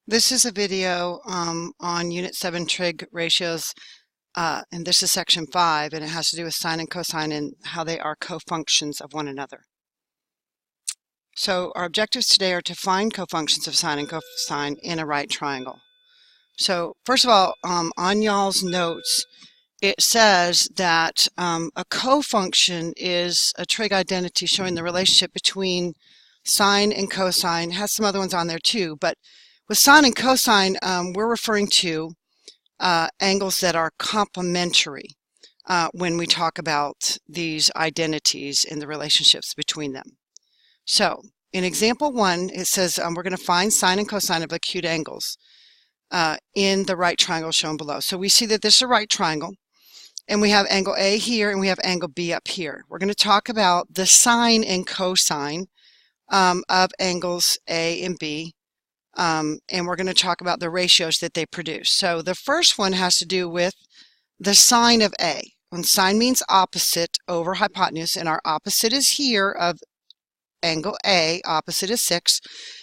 This is a video on Unit 7 trig ratios, and this is Section 5, and it has to do with sine and cosine and how they are co-functions of one another. So our objectives today are to find co-functions of sine and cosine in a right triangle. So first of all, on y'all's notes, it says that a co-function is a trig identity showing the relationship between sine and cosine. It has some other ones on there too, but with sine and cosine, we're referring to angles that are complementary when we talk about these identities and the relationships between them. So in example 1, it says we're going to find sine and cosine of acute angles in the right triangle shown below. So we see that this is a right triangle, and we have angle A here and we have angle B up here. We're going to talk about the sine and cosine of angles A and B. And we're going to talk about the ratios that they produce. So the first one has to do with the sine of A. And sine means opposite over hypotenuse, and our opposite is here of angle A, opposite is 6,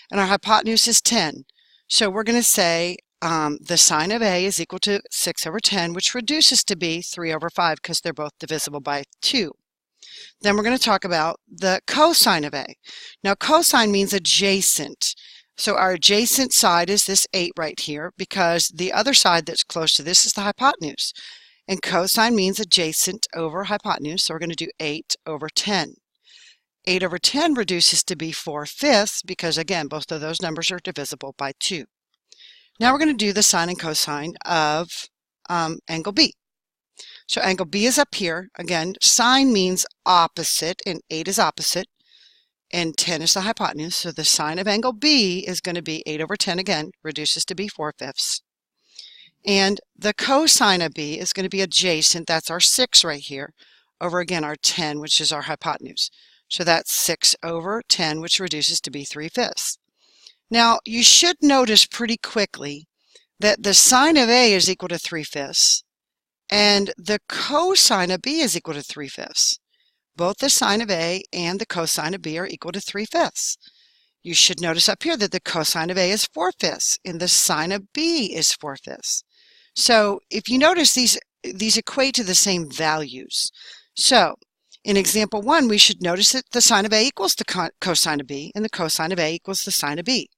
and our hypotenuse is 10. So we're going to say the sine of A is equal to 6 over 10, which reduces to be 3 over 5 because they're both divisible by 2. Then we're going to talk about the cosine of A. Now cosine means adjacent. So our adjacent side is this 8 right here because the other side that's close to this is the hypotenuse. And cosine means adjacent over hypotenuse, so we're going to do 8 over 10. 8 over 10 reduces to be 4/5 because, again, both of those numbers are divisible by 2. Now we're going to do the sine and cosine of angle B. So angle B is up here. Again, sine means opposite, and 8 is opposite, and 10 is the hypotenuse. So the sine of angle B is going to be 8 over 10 again, reduces to be 4/5. And the cosine of B is going to be adjacent. That's our 6 right here, over again our 10, which is our hypotenuse. So that's 6 over 10, which reduces to be 3/5. Now, you should notice pretty quickly that the sine of A is equal to 3/5, and the cosine of B is equal to 3/5. Both the sine of A and the cosine of B are equal to 3/5. You should notice up here that the cosine of A is 4/5, and the sine of B is 4/5. So if you notice, these equate to the same values. So in example 1, we should notice that the sine of A equals the cosine of B, and the cosine of A equals the sine of B.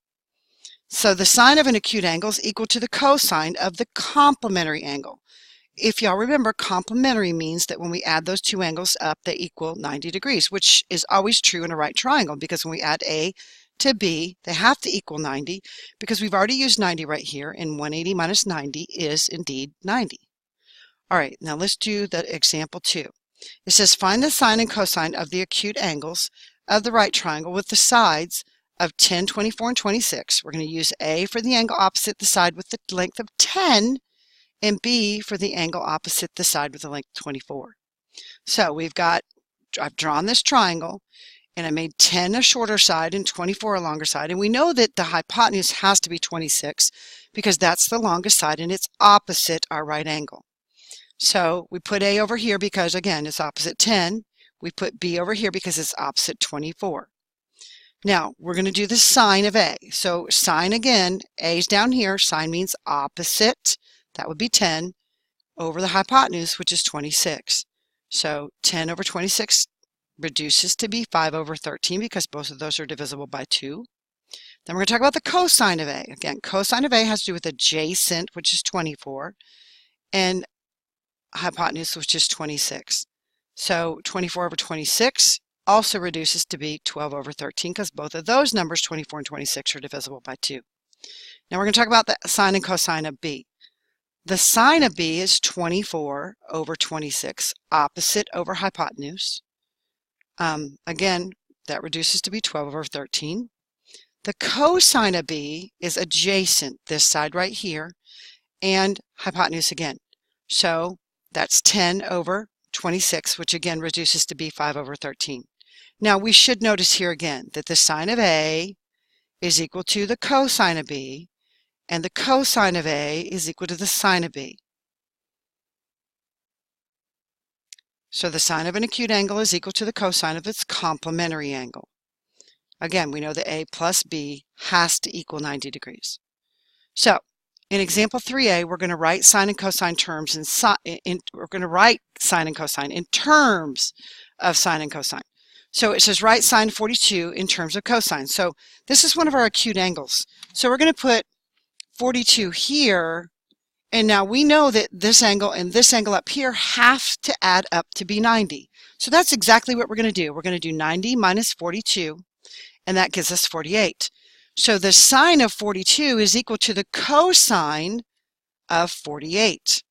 So the sine of an acute angle is equal to the cosine of the complementary angle. If y'all remember, complementary means that when we add those two angles up, they equal 90 degrees, which is always true in a right triangle, because when we add A to B, they have to equal 90, because we've already used 90 right here, and 180 minus 90 is indeed 90. All right, now let's do the example 2. It says, find the sine and cosine of the acute angles of the right triangle with the sides of 10, 24, and 26. We're going to use A for the angle opposite the side with the length of 10, and B for the angle opposite the side with the length 24. So I've drawn this triangle, and I made 10 a shorter side and 24 a longer side, and we know that the hypotenuse has to be 26 because that's the longest side and it's opposite our right angle. So we put A over here because, again, it's opposite 10. We put B over here because it's opposite 24. Now we're going to do the sine of A. So sine, again, A's down here. Sine means opposite. That would be 10 over the hypotenuse, which is 26. So 10 over 26 reduces to be 5 over 13 because both of those are divisible by 2. Then we're going to talk about the cosine of A. Again, cosine of A has to do with adjacent, which is 24, and hypotenuse, which is 26. So 24 over 26 also reduces to be 12 over 13 because both of those numbers, 24 and 26, are divisible by 2. Now we're going to talk about the sine and cosine of B. The sine of B is 24 over 26, opposite over hypotenuse. Again, that reduces to be 12 over 13. The cosine of B is adjacent, this side right here, and hypotenuse again. So that's 10 over 26, which again reduces to be 5 over 13. Now we should notice here again that the sine of A is equal to the cosine of B, and the cosine of A is equal to the sine of B. So the sine of an acute angle is equal to the cosine of its complementary angle. Again, we know that A plus B has to equal 90 degrees. So in example 3a, we're going to write sine and cosine terms we're going to write sine and cosine in terms of sine and cosine. So it says write sine 42 in terms of cosine. So this is one of our acute angles. So we're going to put 42 here, and now we know that this angle and this angle up here have to add up to be 90. So that's exactly what we're going to do. We're going to do 90 minus 42, and that gives us 48. So the sine of 42 is equal to the cosine of 48.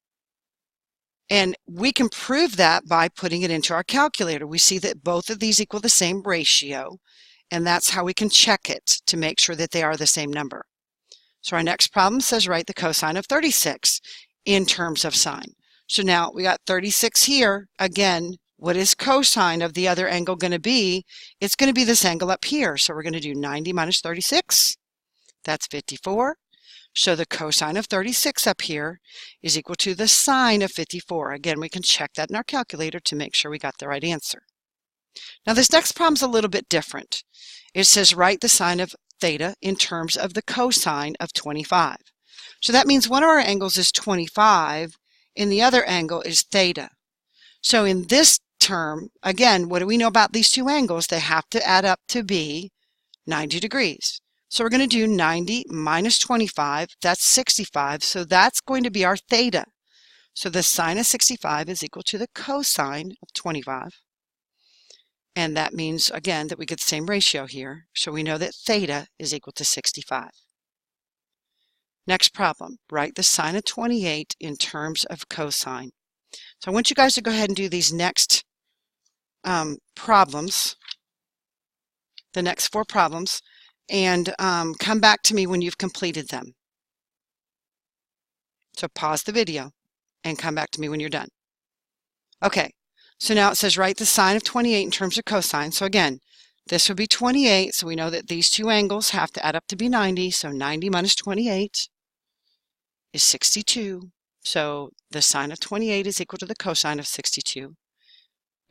And we can prove that by putting it into our calculator. We see that both of these equal the same ratio, and that's how we can check it to make sure that they are the same number. So our next problem says write the cosine of 36 in terms of sine. So now we got 36 here. Again, what is cosine of the other angle going to be? It's going to be this angle up here. So we're going to do 90 minus 36. That's 54. So the cosine of 36 up here is equal to the sine of 54. Again, we can check that in our calculator to make sure we got the right answer. Now this next problem is a little bit different. It says write the sine of theta in terms of the cosine of 25. So that means one of our angles is 25 and the other angle is theta. So in this term, again, what do we know about these two angles? They have to add up to be 90 degrees. So we're going to do 90 minus 25, that's 65. So that's going to be our theta. So the sine of 65 is equal to the cosine of 25. And that means, again, that we get the same ratio here. So we know that theta is equal to 65. Next problem, write the sine of 28 in terms of cosine. So I want you guys to go ahead and do these next problems, the next 4 problems, and come back to me when you've completed them. So pause the video and come back to me when you're done. Okay. So now it says write the sine of 28 in terms of cosine. So again, this would be 28. So we know that these two angles have to add up to be 90. So 90 minus 28 is 62. So the sine of 28 is equal to the cosine of 62.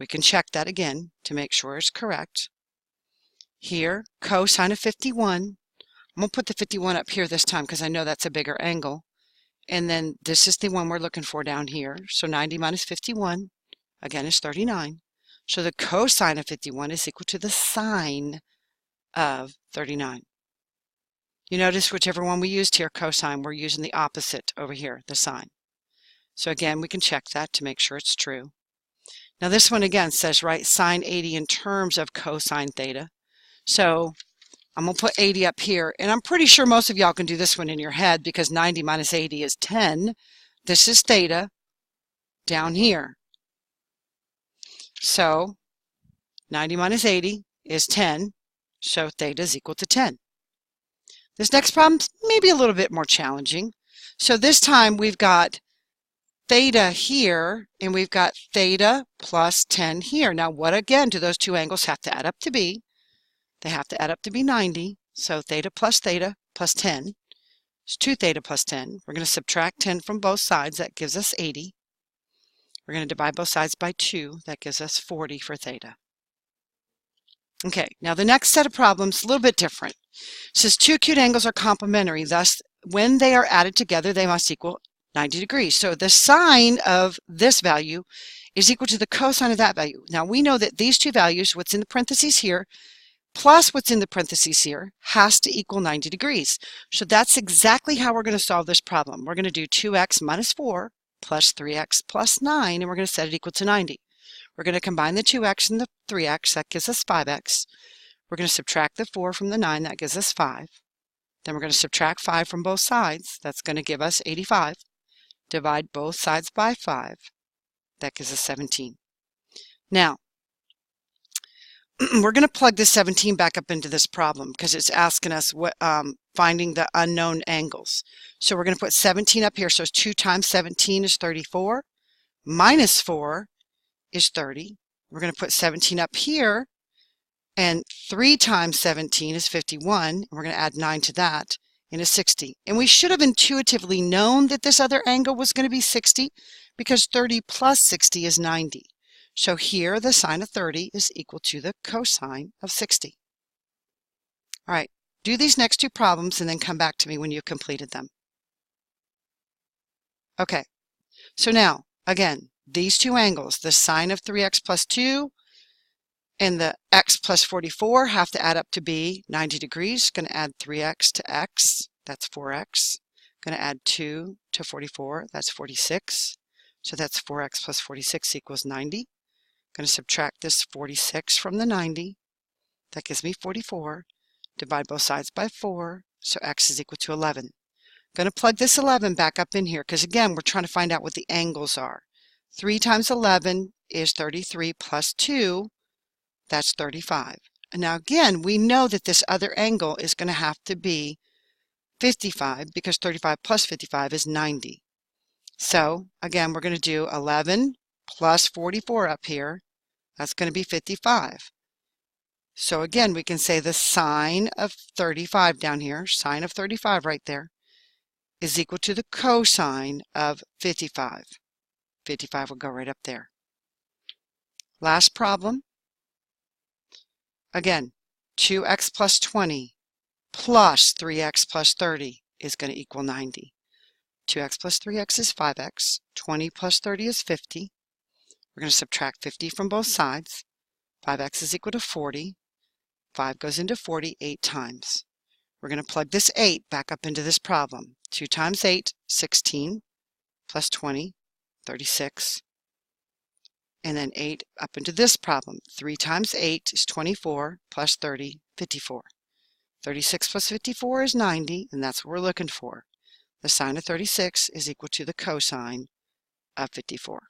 We can check that again to make sure it's correct. Here, cosine of 51. I'm going to put the 51 up here this time because I know that's a bigger angle. And then this is the one we're looking for down here. So 90 minus 51. Again, is 39. So the cosine of 51 is equal to the sine of 39. You notice whichever one we used here, cosine, we're using the opposite over here, the sine. So again, we can check that to make sure it's true. Now this one again says write sine 80 in terms of cosine theta. So I'm going to put 80 up here, and I'm pretty sure most of y'all can do this one in your head because 90 minus 80 is 10. This is theta down here. So 90 minus 80 is 10, so theta is equal to 10. This next problem may be a little bit more challenging. So this time we've got theta here, and we've got theta plus 10 here. Now what again do those two angles have to add up to be? They have to add up to be 90. So theta plus 10 is 2 theta plus 10. We're going to subtract 10 from both sides. That gives us 80. We're going to divide both sides by 2. That gives us 40 for theta. Okay, now the next set of problems is a little bit different. It says two acute angles are complementary. Thus, when they are added together, they must equal 90 degrees. So the sine of this value is equal to the cosine of that value. Now we know that these two values, what's in the parentheses here, plus what's in the parentheses here, has to equal 90 degrees. So that's exactly how we're going to solve this problem. We're going to do 2x minus 4 plus 3x plus 9, and we're going to set it equal to 90. We're going to combine the 2x and the 3x, that gives us 5x. We're going to subtract the 4 from the 9, that gives us 5. Then we're going to subtract 5 from both sides, that's going to give us 85. Divide both sides by 5, that gives us 17. Now, we're going to plug this 17 back up into this problem because it's asking us what finding the unknown angles. So we're going to put 17 up here. So 2 times 17 is 34. Minus 4 is 30. We're going to put 17 up here. And 3 times 17 is 51. And we're going to add 9 to that, and it's 60. And we should have intuitively known that this other angle was going to be 60 because 30 plus 60 is 90. So here the sine of 30 is equal to the cosine of 60. All right, do these next two problems and then come back to me when you've completed them. Okay, so now, again, these two angles, the sine of 3x plus 2 and the x plus 44 have to add up to be 90 degrees. Going to add 3x to x, that's 4x. Going to add 2 to 44, that's 46. So that's 4x plus 46 equals 90. Going to subtract this 46 from the 90. That gives me 44. Divide both sides by 4, so x is equal to 11. Going to plug this 11 back up in here because, again, we're trying to find out what the angles are. 3 times 11 is 33 plus 2, that's 35. And now, again, we know that this other angle is going to have to be 55 because 35 plus 55 is 90. So, again, we're going to do 11 plus 44 up here. That's going to be 55. So, again, we can say the sine of 35 down here, sine of 35 right there, is equal to the cosine of 55. 55 will go right up there. Last problem. Again, 2x plus 20 plus 3x plus 30 is going to equal 90. 2x plus 3x is 5x. 20 plus 30 is 50. We're going to subtract 50 from both sides. 5x is equal to 40. 5 goes into 40 8 times. We're going to plug this 8 back up into this problem. 2 times 8, 16, plus 20, 36. And then 8 up into this problem. 3 times 8 is 24, plus 30, 54. 36 plus 54 is 90, and that's what we're looking for. The sine of 36 is equal to the cosine of 54.